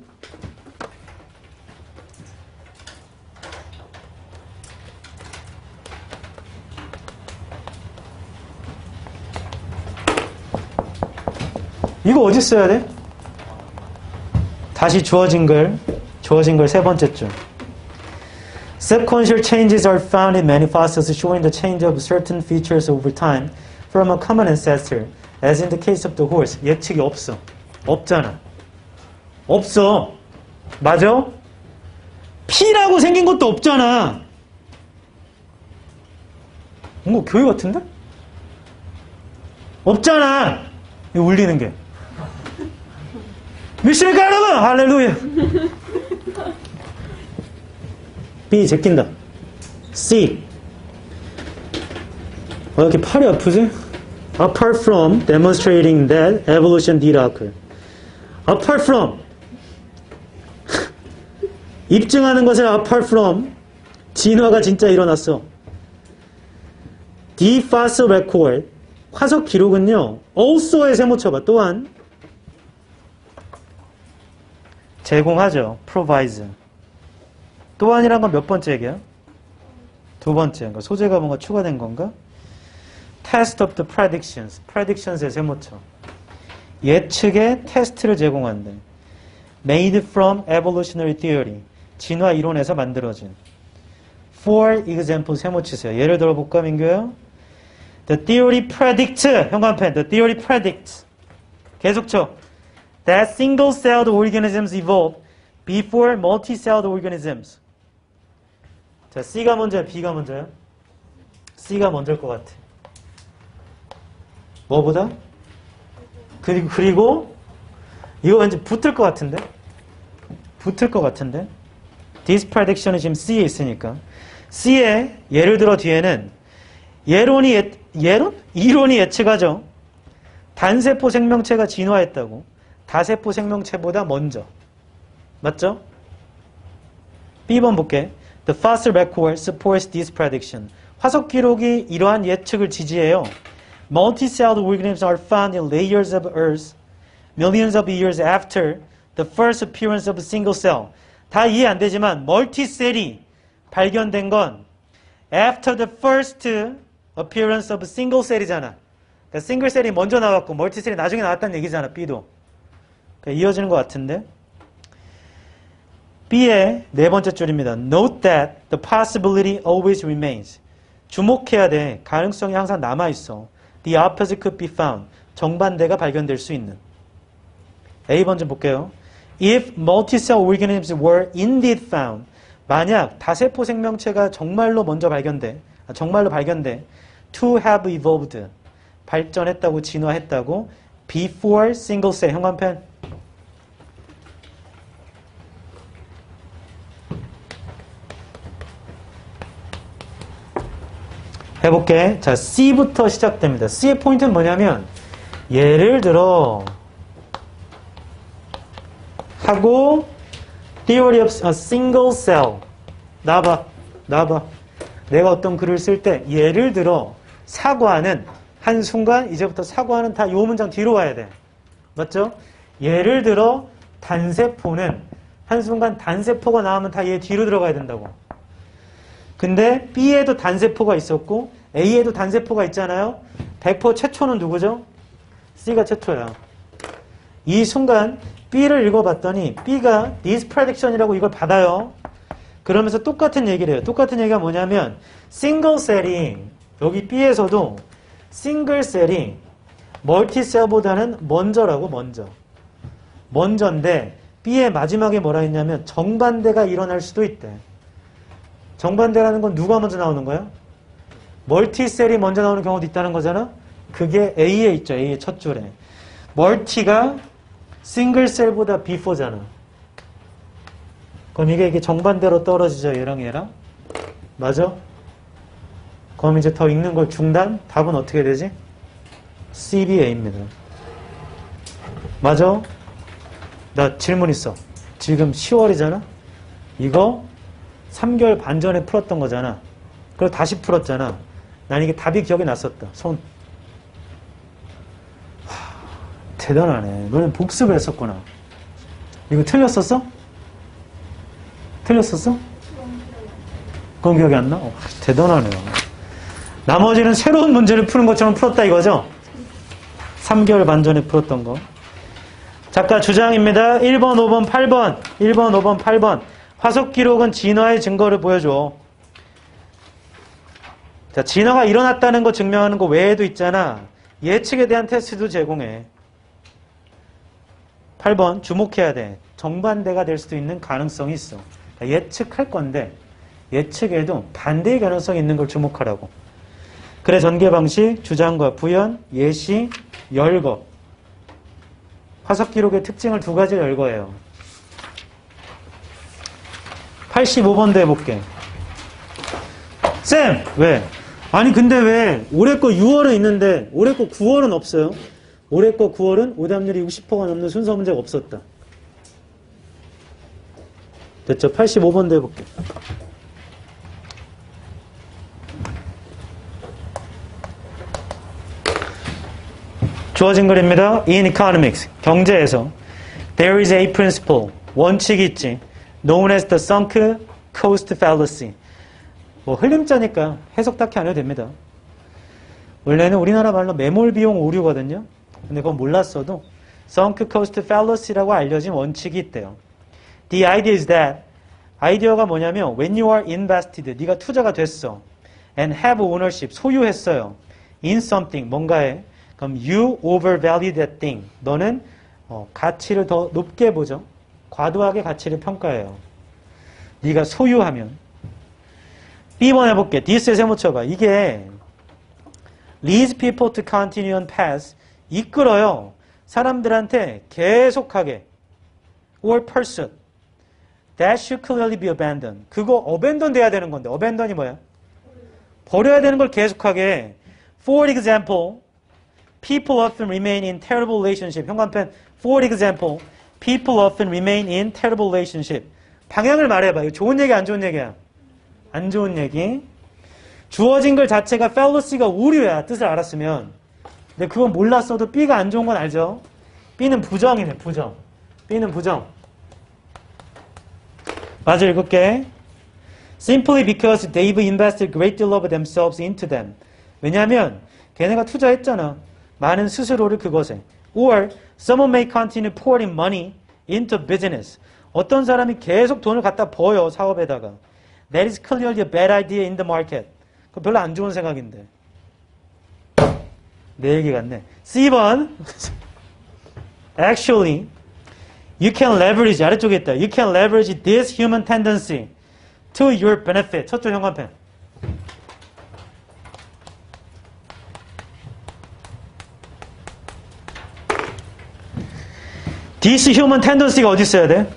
이거 어디 써야 돼? 다시 주어진 걸 세 번째 줄. Sequential changes are found in many fossils showing the change of certain features over time from a common ancestor, as in the case of the horse. 예측이 없어. 없잖아. 없어. 맞아? P라고 생긴 것도 없잖아. 뭔가 교회 같은데? 없잖아. 이거 울리는 게. 미실까 여러분? 할렐루야. B 제낀다. C. 왜 이렇게 팔이 아프지? Apart from demonstrating that evolution did occur. Apart from. 입증하는 것을 apart from. 진화가 진짜 일어났어. The fossil record. 화석 기록은요. also에 세모 쳐봐. 또한. 제공하죠. provides. 또한이란 건 몇 번째 얘기야? 두 번째. 그러니까 소재가 뭔가 추가된 건가? test of the predictions. predictions에 세모쳐. 예측의 테스트를 제공한대. made from evolutionary theory. 진화 이론에서 만들어진. for example 세모치세요. 예를 들어볼까 민규야? The theory predicts. 현관펜. The theory predicts. 계속 쳐. That single-celled organisms evolved before multi-celled organisms. 자, C가 먼저야, B가 먼저야? C가 먼저일 것 같아. 뭐보다? 그리고 이거 왠지 붙을 것 같은데? 붙을 것 같은데? This prediction이 지금 C에 있으니까. C에 예를 들어 뒤에는 이론이 예측하죠. 단세포 생명체가 진화했다고. 다세포 생명체보다 먼저. 맞죠? B번 볼게. The fossil record supports this prediction. 화석 기록이 이러한 예측을 지지해요. Multi-celled organisms are found in layers of Earth millions of years after the first appearance of a single cell. 다 이해 안 되지만 멀티셀이 발견된 건 after the first appearance of a single cell이잖아. 그러니까 싱글 셀이 먼저 나왔고 멀티셀이 나중에 나왔다는 얘기잖아. B도. 그러니까 이어지는 것 같은데. B의 네 번째 줄입니다. Note that the possibility always remains. 주목해야 돼. 가능성이 항상 남아있어. The opposite could be found. 정반대가 발견될 수 있는. A번 좀 볼게요. If multicell organisms were indeed found. 만약 다세포 생명체가 정말로 발견돼. To have evolved. 발전했다고, 진화했다고. Before single cell. 현관펜. 해볼게. 자, C부터 시작됩니다. C의 포인트는 뭐냐면 예를 들어 하고 theory of a single cell. 나봐. 내가 어떤 글을 쓸 때 예를 들어 사과는 한순간 이제부터 사과는 다 요 문장 뒤로 와야 돼. 맞죠? 예를 들어 단세포는 한순간 단세포가 나오면 다 얘 뒤로 들어가야 된다고. 근데 B에도 단세포가 있었고 A에도 단세포가 있잖아요. 100% 최초는 누구죠? C가 최초야. 이 순간 B를 읽어봤더니 B가 this prediction이라고 이걸 받아요. 그러면서 똑같은 얘기를 해요. 똑같은 얘기가 뭐냐면 싱글 셀이 여기 B에서도 싱글 셀이 멀티셀보다는 먼저라고. 먼저인데 B의 마지막에 뭐라 했냐면 정반대가 일어날 수도 있대. 정반대라는 건 누가 먼저 나오는 거야? 멀티셀이 먼저 나오는 경우도 있다는 거잖아? 그게 A에 있죠. A의 첫 줄에. 멀티가 싱글셀보다 before잖아. 그럼 이게 정반대로 떨어지죠. 얘랑. 맞아? 그럼 이제 더 읽는 걸 중단? 답은 어떻게 되지? CBA입니다. 맞아? 나 질문 있어. 지금 10월이잖아? 이거 3개월 반 전에 풀었던 거잖아. 그리고 다시 풀었잖아. 난 이게 답이 기억이 났었다. 손. 대단하네. 너는 복습을 했었구나. 이거 틀렸었어? 틀렸었어? 그건 기억이 안 나? 대단하네요. 나머지는 새로운 문제를 푸는 것처럼 풀었다 이거죠? 3개월 반 전에 풀었던 거. 작가 주장입니다. 1번, 5번, 8번. 1번, 5번, 8번. 화석 기록은 진화의 증거를 보여줘. 자, 진화가 일어났다는 거 증명하는 거 외에도 있잖아. 예측에 대한 테스트도 제공해. 8번, 주목해야 돼. 정반대가 될 수도 있는 가능성이 있어. 예측할 건데 예측에도 반대의 가능성이 있는 걸 주목하라고. 그래 전개 방식, 주장과 부연, 예시, 열거. 화석 기록의 특징을 두 가지 열거해요. 85번도 해볼게. 쌤! 왜? 아니 근데 왜 올해 거 6월은 있는데 올해 거 9월은 없어요? 올해 거 9월은 오답률이 60%가 넘는 순서 문제가 없었다. 됐죠? 85번도 해볼게. 주어진 글입니다. In economics, 경제에서 there is a principle, 원칙이 있지. known as the sunk cost fallacy. 뭐 흘림자니까 해석 딱히 안 해도 됩니다. 원래는 우리나라 말로 매몰 비용 오류거든요. 근데 그건 몰랐어도 sunk cost fallacy라고 알려진 원칙이 있대요. The idea is that 아이디어가 뭐냐면 when you are invested, 네가 투자가 됐어. and have ownership, 소유했어요. in something, 뭔가에. 그럼 you overvalue that thing. 너는 가치를 더 높게 보죠. 과도하게 가치를 평가해요. 네가 소유하면. B번 해볼게. This에 세모쳐봐. 이게 leads people to continue on paths, 이끌어요. 사람들한테 계속하게 or pursuit that should clearly be abandoned. 그거 abandon 돼야 되는 건데 abandon이 뭐야? 버려야 되는 걸 계속하게. For example, people often remain in terrible relationship. 현관펜. For example, people often remain in terrible relationship. 방향을 말해봐. 이거 좋은 얘기 안 좋은 얘기야? 안 좋은 얘기. 주어진 글 자체가 fallacy가 오류야. 뜻을 알았으면. 근데 그건 몰랐어도 B가 안 좋은 건 알죠? B는 부정이네. 부정. B는 부정. 맞아, 읽을게. Simply because they've invested great deal of themselves into them. 왜냐하면 걔네가 투자했잖아. 많은 스스로를 그것에. Or someone may continue pouring money into business. 어떤 사람이 계속 돈을 갖다 버요, 사업에다가. That is clearly a bad idea in the market. 그거 별로 안 좋은 생각인데. 내 얘기 같네. C번. Actually, you can leverage, 아래쪽에 있다. You can leverage this human tendency to your benefit. 첫째 현관펜. This human tendency가 어디 있어야 돼?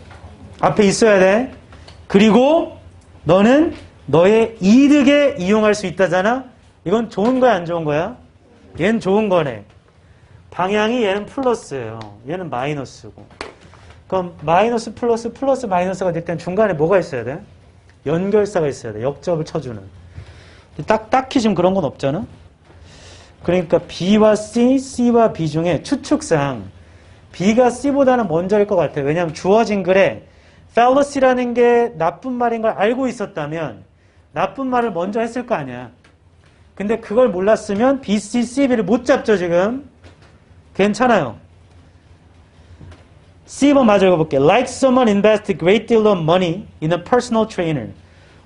앞에 있어야 돼. 그리고 너는 너의 이득에 이용할 수 있다잖아. 이건 좋은 거야, 안 좋은 거야? 얘는 좋은 거네. 방향이 얘는 플러스예요. 얘는 마이너스고. 그럼 마이너스 플러스 플러스 마이너스가 될 땐 중간에 뭐가 있어야 돼? 연결사가 있어야 돼. 역접을 쳐주는. 딱히 지금 그런 건 없잖아. 그러니까 B와 C, C와 B 중에 추측상 B가 C보다는 먼저일 것 같아요. 왜냐하면 주어진 글에 fallacy라는 게 나쁜 말인 걸 알고 있었다면 나쁜 말을 먼저 했을 거 아니야. 근데 그걸 몰랐으면 B, C, C, B를 못 잡죠 지금. 괜찮아요. C번 맞아 읽어볼게. Like someone invest a great deal of money in a personal trainer.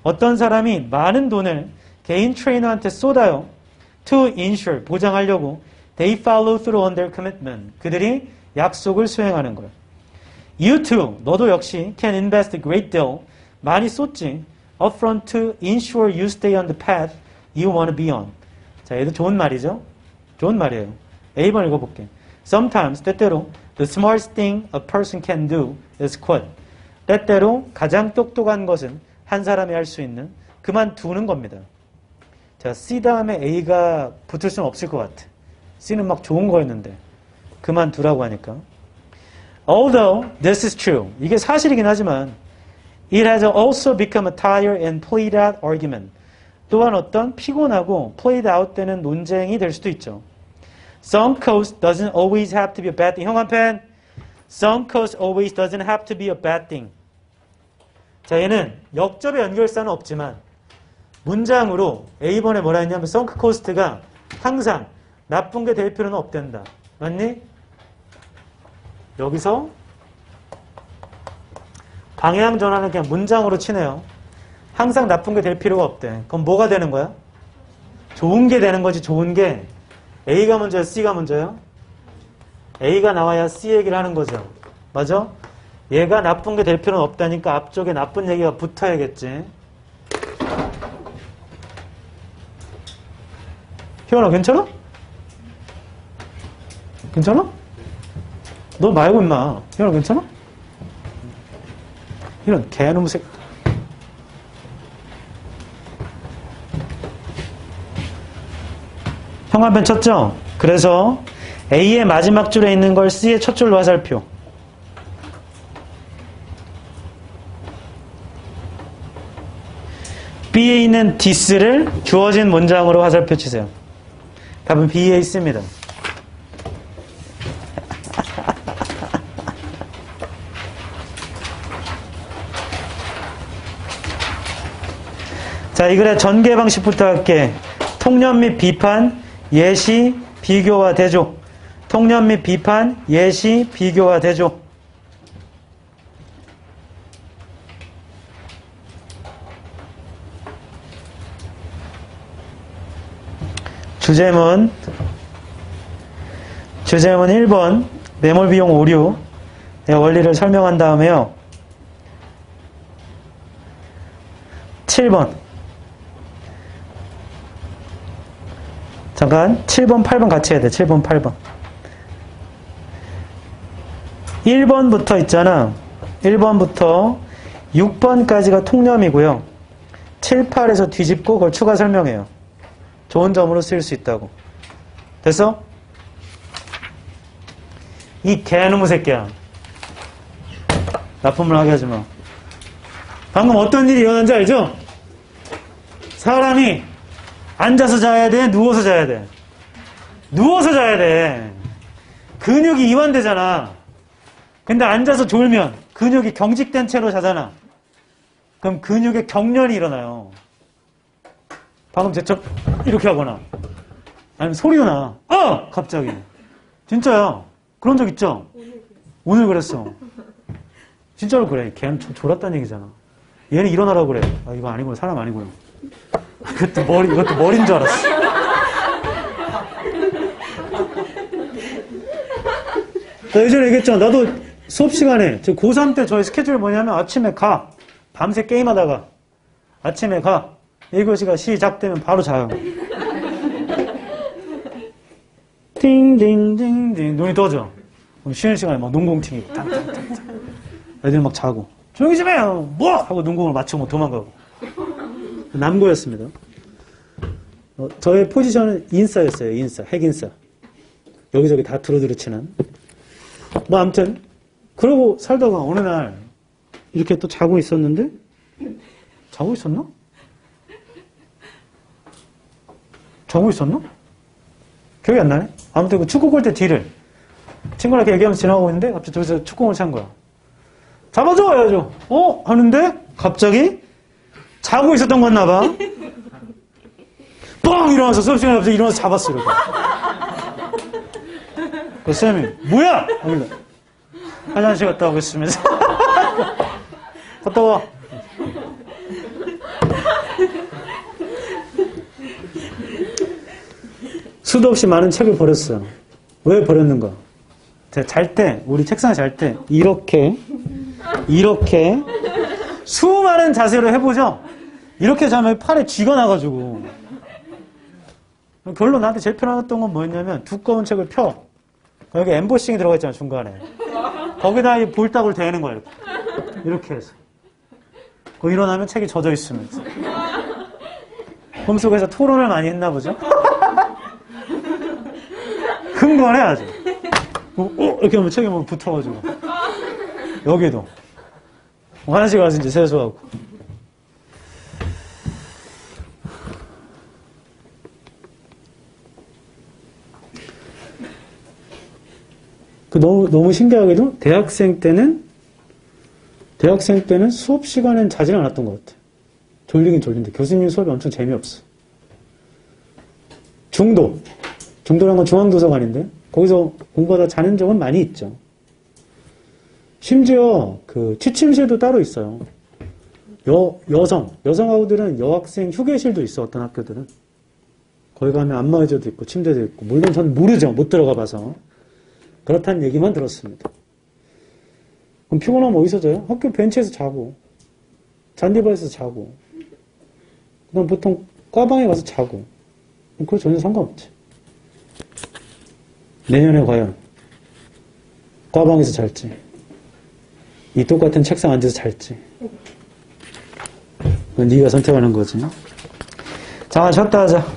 어떤 사람이 많은 돈을 개인 트레이너한테 쏟아요. To ensure, 보장하려고. They follow through on their commitment. 그들이 약속을 수행하는 거예요. You too, 너도 역시 can invest a great deal. 많이 쏟지. Upfront to ensure you stay on the path you want to be on. 자, 얘도 좋은 말이죠? 좋은 말이에요. A번 읽어볼게. Sometimes, 때때로 the smartest thing a person can do is quit. 때때로 가장 똑똑한 것은 한 사람이 할 수 있는 그만두는 겁니다. 자, C 다음에 A가 붙을 수는 없을 것 같아. C는 막 좋은 거였는데 그만두라고 하니까. Although this is true. 이게 사실이긴 하지만 it has also become a tired and played out argument. 또한 어떤 피곤하고 played out 되는 논쟁이 될 수도 있죠. Sunk cost doesn't always have to be a bad thing. 형 한 펜. Sunk cost always doesn't have to be a bad thing. 자, 얘는 역접의 연결사는 없지만 문장으로 A번에 뭐라 했냐면 sunk cost가 항상 나쁜 게 될 필요는 없댄다. 맞니? 여기서 방향 전환은 그냥 문장으로 치네요. 항상 나쁜 게 될 필요가 없대. 그럼 뭐가 되는 거야? 좋은 게 되는 거지. 좋은 게 A가 먼저야, C가 먼저요? A가 나와야 C 얘기를 하는 거죠. 맞아? 얘가 나쁜 게 될 필요는 없다니까 앞쪽에 나쁜 얘기가 붙어야겠지. 희원아, 괜찮아? 괜찮아? 너 말고 임마. 희원아, 괜찮아? 이런 개놈 새. 형 한 편 쳤죠? 그래서 A의 마지막 줄에 있는 걸 C의 첫 줄로 화살표. B에 있는 this를 주어진 문장으로 화살표 치세요. 답은 B에 있습니다. 자, 이 글의 전개 방식부터 할게. 통념 및 비판, 예시, 비교와 대조. 통념 및 비판, 예시, 비교와 대조. 주제문 1번 매몰 비용 오류의 원리를 설명한 다음에요. 7번 잠깐 7번 8번 같이 해야 돼. 7번 8번 1번부터 있잖아. 1번부터 6번까지가 통념이고요. 7, 8에서 뒤집고 그걸 추가 설명해요. 좋은 점으로 쓰일 수 있다고. 됐어? 이 개놈의 새끼야. 나쁜 말 하게 하지 마. 방금 어떤 일이 일어난지 알죠? 사람이 앉아서 자야 돼? 누워서 자야 돼? 누워서 자야 돼. 근육이 이완되잖아. 근데 앉아서 졸면 근육이 경직된 채로 자잖아. 그럼 근육에 경련이 일어나요. 방금 제척 이렇게 하거나 아니면 소리가 나. 갑자기. 진짜야. 그런 적 있죠? 오늘 그랬어. 진짜로 그래. 걔는 졸았다는 얘기잖아. 얘는 일어나라고 그래. 아, 이거 아니고요. 사람 아니고요. 이것도 머리인 줄 알았어. 나 예전에 얘기했잖아. 나도 수업 시간에, 고3 때 저희 스케줄이 뭐냐면 아침에 가. 밤새 게임하다가 아침에 가. 1교시가 시작되면 바로 자요. 띵띵띵띵 눈이 떠져. 그럼 쉬는 시간에 막 농공 튀기고 애들 막 자고 조용히 좀 해요. 뭐! 하고 농공을 맞추고 도망가고. 남고였습니다. 저의 포지션은 인싸였어요. 인싸. 핵인싸. 여기저기 다 두루두루 치는. 뭐 아무튼 그러고 살다가 어느 날 이렇게 또 자고 있었는데 자고 있었나? 기억이 안 나네? 아무튼 그 축구 골대 뒤를 친구랑 이렇게 얘기하면서 지나가고 있는데 갑자기 저기서 축구공을 찬 거야. 잡아줘! 해야죠. 하는데 갑자기 자고 있었던 건나 봐. 뻥! 일어나서 수업 시간에 갑자기 일어나서 잡았어. 이렇게. 그 쌤이 뭐야! 하길래 화장실 갔다 오겠습니다. 갔다 와. 수도 없이 많은 책을 버렸어요. 왜 버렸는가? 제가 잘 때, 우리 책상에 잘 때, 이렇게 수많은 자세로 해보죠? 이렇게 자면 팔에 쥐가 나가지고. 별로 나한테 제일 편안했던 건 뭐였냐면, 두꺼운 책을 펴. 여기 엠보싱이 들어가 있잖아, 중간에. 거기다 이 볼따구를 대는 거야, 이렇게. 이렇게 해서. 그 일어나면 책이 젖어 있으면서. 꿈속에서 토론을 많이 했나 보죠? 흥분해, 아주. 이렇게 하면 책에 뭐 붙어가지고. 여기도. 화장실 가서 이제 세수하고. 너무 신기하게도 대학생 때는 수업 시간엔 자질 않았던 것 같아. 졸리긴 졸린데 교수님 수업이 엄청 재미없어. 중도란 건 중앙도서관인데 거기서 공부하다 자는 적은 많이 있죠. 심지어 그 취침실도 따로 있어요. 여성하고들은 여학생 휴게실도 있어. 어떤 학교들은 거기 가면 안마의자도 있고 침대도 있고. 물론 전 모르죠. 못 들어가 봐서. 그렇다는 얘기만 들었습니다. 그럼 피곤하면 어디서 자요? 학교 벤치에서 자고 잔디밭에서 자고 그다음 보통 과방에 가서 자고. 그거 전혀 상관없지. 내년에 과연 과방에서 잘지 이 똑같은 책상 앉아서 잘지 그건 네가 선택하는 거지. 자, 쉬었다 하자.